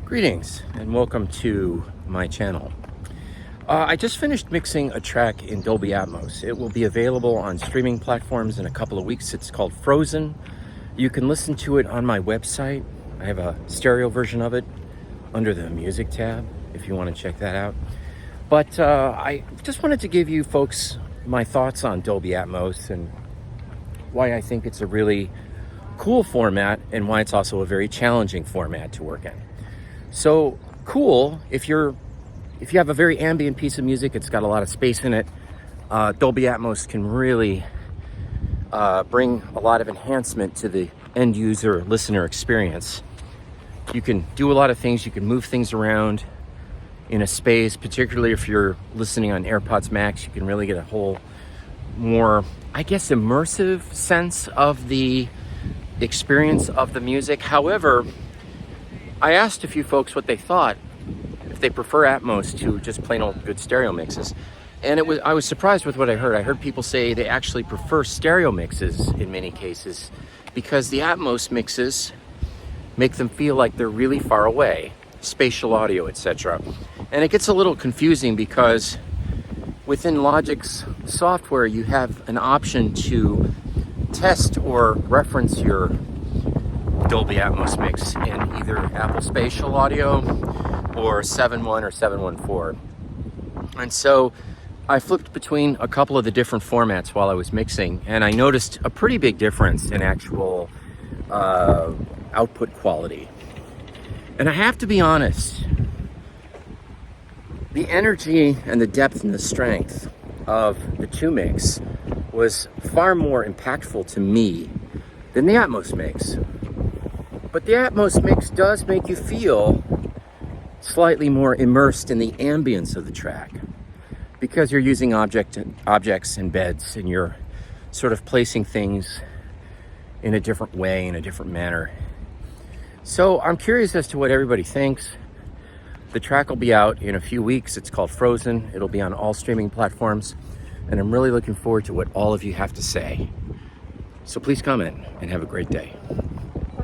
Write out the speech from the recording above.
Greetings and welcome to my channel. I just finished mixing a track in DolbyAtmos. It will be available on streaming platforms in a couple of weeks. It's called Frozen. You can listen to it on my website. I have a stereo version of it under the music tab if you want to check that out. But I just wanted to give you folks my thoughts on DolbyAtmos and why I think it's a really cool format and why it's also a very challenging format to work in. So cool, if you have a very ambient piece of music, it's got a lot of space in it, DolbyAtmos can really bring a lot of enhancement to the end user listener experience. You can do a lot of things, you can move things around in a space, particularly if you're listening on AirPods Max, you can really get a whole more, I guess, immersive sense of the experience of the music. However, I asked a few folks what they thought, if they prefer Atmos to just plain old good stereo mixes. And I was surprised with what I heard. I heard people say they actually prefer stereo mixes in many cases because the Atmos mixes make them feel like they're really far away, spatial audio, etc. And it gets a little confusing because within Logic's software, you have an option to test or reference your Dolby Atmos mix in either Apple Spatial Audio or 7.1 or 7.1.4. And so I flipped between a couple of the different formats while I was mixing, and I noticed a pretty big difference in actual output quality. And I have to be honest, the energy and the depth and the strength of the two mix was far more impactful to me than the Atmos mix. But the Atmos mix does make you feel slightly more immersed in the ambience of the track because you're using objects and beds, and you're sort of placing things in a different way, in a different manner. So I'm curious as to what everybody thinks. The track will be out in a few weeks. It's called Frozen. It'll be on all streaming platforms, and I'm really looking forward to what all of you have to say. So please comment and have a great day.